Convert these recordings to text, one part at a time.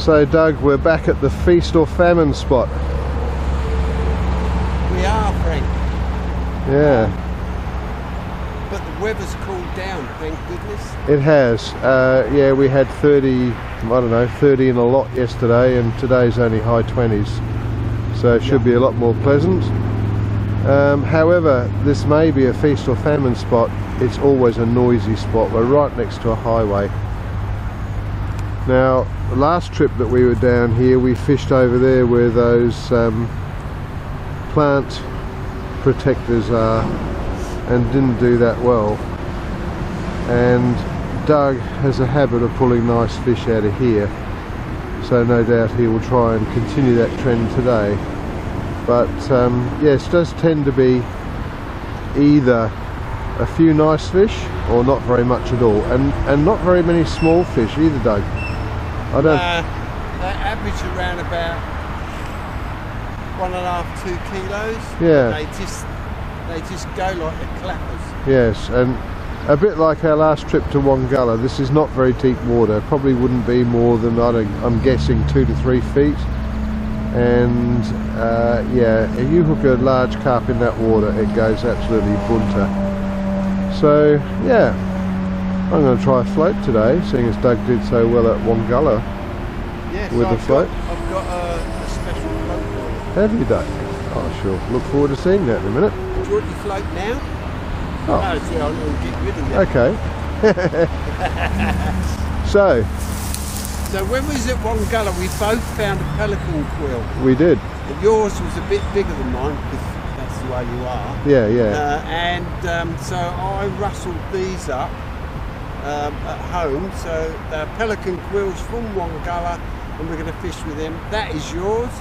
So Doug, we're back at the feast or famine spot. We are, Frank. Yeah. But the weather's cooled down, thank goodness. It has. Yeah, we had 30, I don't know, 30 and a lot yesterday, and today's only high 20s. So it should be a lot more pleasant. However, this may be a feast or famine spot. It's always a noisy spot. We're right next to a highway. Now, the last trip that we were down here, we fished over there where those plant protectors are, and didn't do that well. And Doug has a habit of pulling nice fish out of here, so no doubt he will try and continue that trend today. But yes, it does tend to be either a few nice fish or not very much at all, and not very many small fish either, Doug. I don't. They average around about 1.5–2 kilos. Yeah. They just go like the clappers. Yes, and a bit like our last trip to Wongalla, this is not very deep water. Probably wouldn't be more than, I'm guessing, 2 to 3 feet. And yeah, if you hook a large carp in that water, it goes absolutely bunter. So yeah, I'm going to try a float today, seeing as Doug did so well at Wongalla. Yes, with the float. I've got a special float for you. Have you, Doug? I shall look forward to seeing that in a minute. Do you want your float now? Oh. No, see, I'll get rid of it. Okay. So when we was at Wongalla, we both found a pelican quill. we did. And yours was a bit bigger than mine, because that's the way you are. Yeah, yeah. So I rustled these up at home. So they're pelican quills from Wongalla, and we're going to fish with them. That is yours.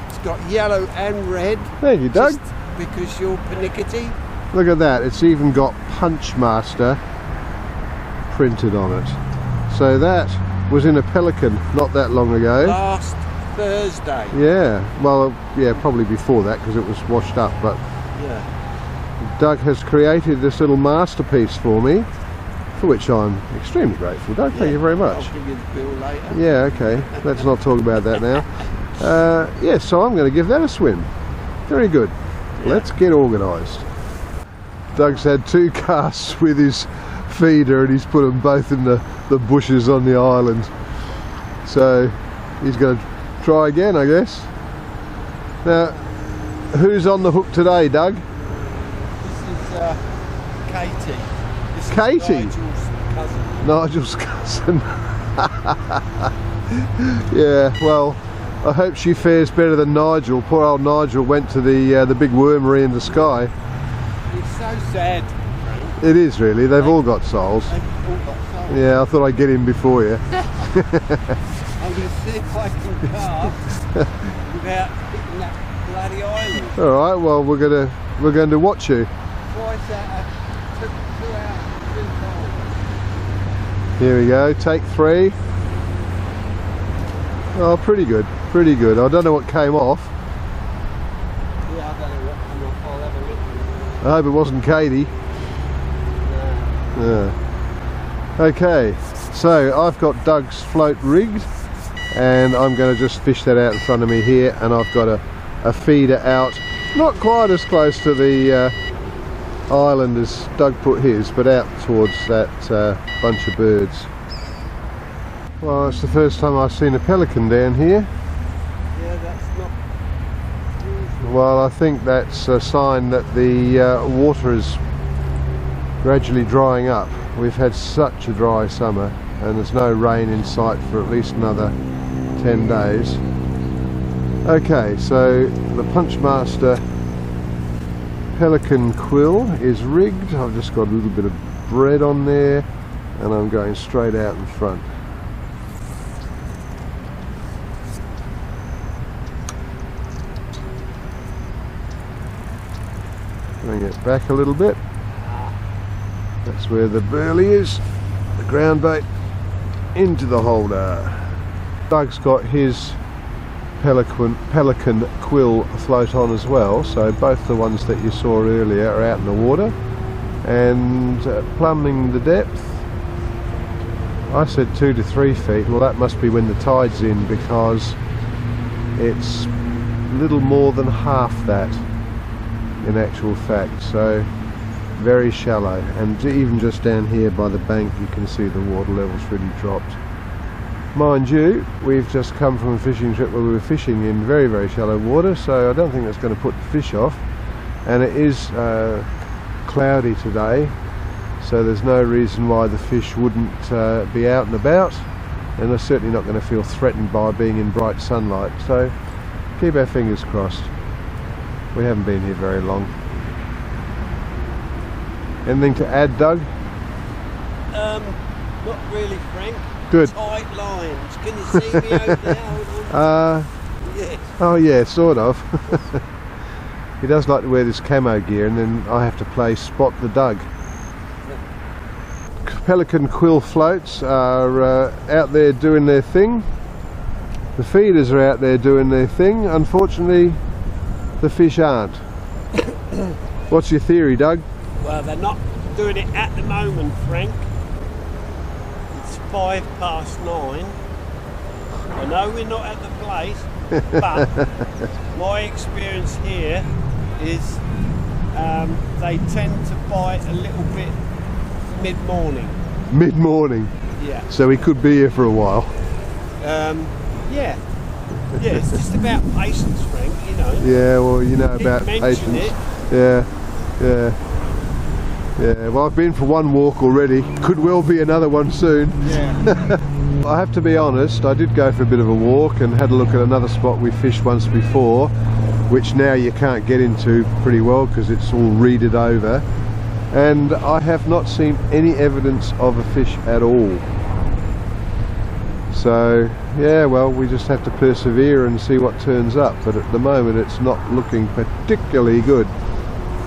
It's got yellow and red. Thank you, Doug. Just because you're pernickety. Look at that. It's even got Punchmaster printed on it. So that was in a pelican not that long ago. Last Thursday. Yeah. Well, yeah, probably before that because it was washed up. But yeah. Doug has created this little masterpiece for me, for which I'm extremely grateful. Doug, thank you very much. I'll give you the bill later. Yeah, okay. Let's not talk about that now. Yeah, so I'm going to give that a swim. Very good. Yeah. Let's get organised. Doug's had 2 casts with his feeder and he's put them both in the bushes on the island. So he's going to try again, I guess. Now, who's on the hook today, Doug? This is Katie. This Katie? is Nigel's Nigel's cousin. cousin. Yeah, well, I hope she fares better than Nigel. Poor old Nigel went to the big wormery in the sky. It's so sad, Frank. It is really. They've all got souls. They've all got souls. Yeah, I thought I'd get in before you. I'm going to see if I can carp without hitting that bloody island. All right. Well, we're going to watch you. Twice out of 2 hours, 3 times. Here we go. Take 3. Oh, pretty good. Pretty good. I don't know what came off. Yeah, I don't know what came off. I'll have a look. I hope it wasn't Katie. No. Yeah. Okay, so I've got Doug's float rigged and I'm going to just fish that out in front of me here, and I've got a feeder out, not quite as close to the island as Doug put his, but out towards that bunch of birds. Well, it's the first time I've seen a pelican down here. Yeah, that's not usual. Well, I think that's a sign that the water is gradually drying up. We've had such a dry summer and there's no rain in sight for at least another 10 days. Okay, so the Punchmaster pelican quill is rigged. I've just got a little bit of bread on there and I'm going straight out in front. Bring it back a little bit. That's where the burley is, the ground bait into the holder. Doug's got his pelican quill float on as well, so both the ones that you saw earlier are out in the water and plumbing the depth. I said 2 to 3 feet. Well, that must be when the tide's in, because it's little more than half that in actual fact. So very shallow, and even just down here by the bank you can see the water level's really dropped. Mind you, we've just come from a fishing trip where we were fishing in very, very shallow water, so I don't think that's going to put the fish off. And it is cloudy today, so there's no reason why the fish wouldn't be out and about, and they're certainly not going to feel threatened by being in bright sunlight. So keep our fingers crossed. We haven't been here very long. Anything to add, Doug? Not really, Frank. Good. Tight lines. Can you see me over there? Hold on. Yes. Oh yeah, sort of. He does like to wear this camo gear, and then I have to play spot the Doug. Pelican quill floats are out there doing their thing. The feeders are out there doing their thing. Unfortunately, the fish aren't. What's your theory, Doug? Well, they're not doing it at the moment, Frank. It's 9:05. I know we're not at the place, but my experience here is they tend to bite a little bit mid-morning. Mid-morning? Yeah. So he could be here for a while. Yeah. Yeah, it's just about patience, Frank, you know. Yeah, well, you know about patience. It. Yeah, yeah. Yeah, well, I've been for one walk already. Could well be another one soon. Yeah. I have to be honest, I did go for a bit of a walk and had a look at another spot we fished once before, which now you can't get into pretty well because it's all reeded over, and I have not seen any evidence of a fish at all. So yeah, well, we just have to persevere and see what turns up, but at the moment it's not looking particularly good.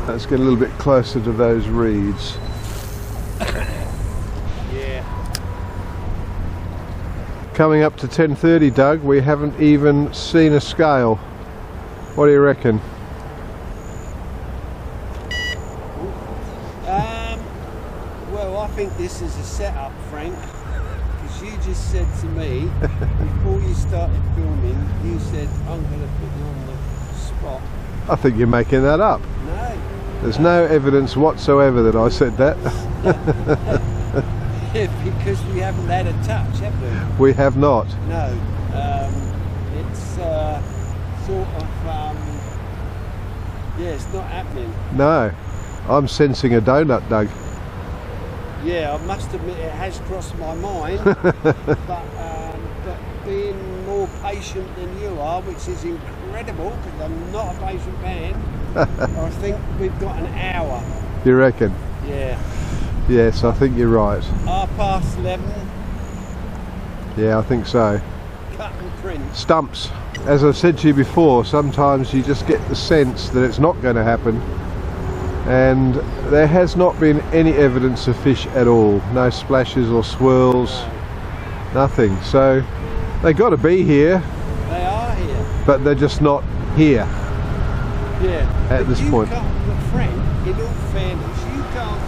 Let's get a little bit closer to those reeds. Yeah. Coming up to 10:30, Doug, we haven't even seen a scale. What do you reckon? Well, I think this is a setup, Frank, because you just said to me, before you started filming, you said, I'm going to put you on the spot. I think you're making that up. No. There's no evidence whatsoever that I said that. Because we haven't had a touch, have we? We have not. No. It's sort of, yeah, it's not happening. No. I'm sensing a donut, Doug. Yeah, I must admit it has crossed my mind, but being more patient than you are, which is incredible because I'm not a patient man, I think we've got an hour. You reckon? Yeah. Yes, I think you're right. 11:30. Yeah, I think so. Cut and print. Stumps. As I've said to you before, sometimes you just get the sense that it's not going to happen, and there has not been any evidence of fish at all. No splashes or swirls, nothing. So they got to be here. They are here. But they're just not here. Yeah. At this point. But Frank, in all fairness, you can't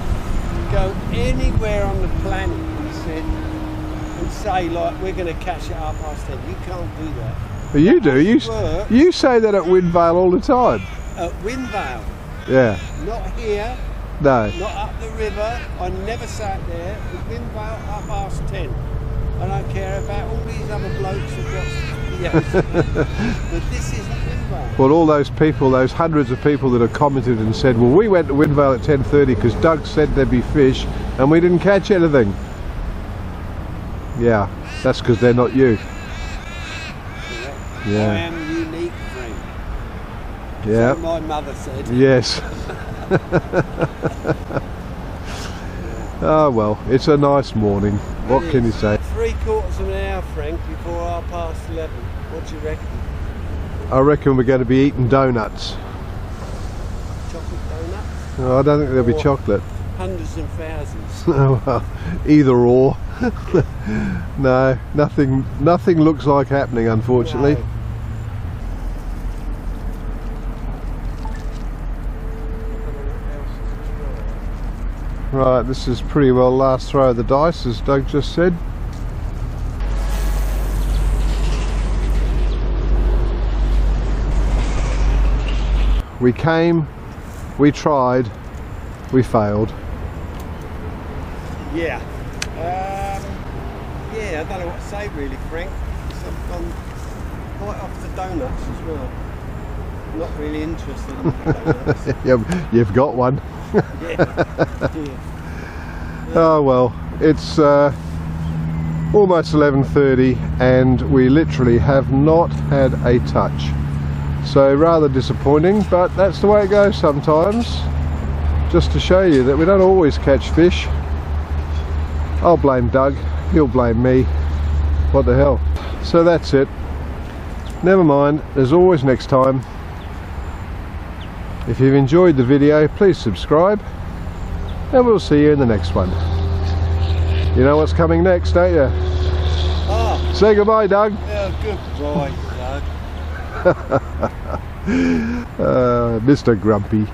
go anywhere on the planet and say like we're going to catch it up past 10. You can't do that. But you do. You say that at Windvale all the time. At Windvale. Yeah. Not here. No. Not up the river. I never sat there. At Windvale up past 10. I don't care about all these other blokes who've got videos. But this isn't Windvale. Well, all those people, those hundreds of people that have commented and said, well, we went to Windvale at 10:30 because Doug said there'd be fish and we didn't catch anything. Yeah, that's because they're not you. Yeah. I am unique, Frank. Yeah. So my mother said. Yes. Oh well, it's a nice morning. What can you say? 3/4 of an hour, Frank, before 11:30. What do you reckon? I reckon we're going to be eating donuts. Chocolate donuts? No, I don't think there'll be chocolate. Hundreds and thousands. Oh, well, either or. No, nothing looks like happening, unfortunately. No. Right, this is pretty well last throw of the dice, as Doug just said. We came, we tried, we failed. Yeah. Yeah, I don't know what to say really, Frank. I've gone quite off the donuts as well. Not really interested in donuts. Yeah, you've got one. Yeah. Oh well, it's almost 11:30 and we literally have not had a touch. So rather disappointing, but that's the way it goes sometimes. Just to show you that we don't always catch fish. I'll blame Doug, he'll blame me. What the hell. So that's it. Never mind, there's always next time. If you've enjoyed the video, please subscribe and we'll see you in the next one. You know what's coming next, don't you? Oh. Say goodbye, Doug. Yeah, goodbye, Doug. Mr. Grumpy.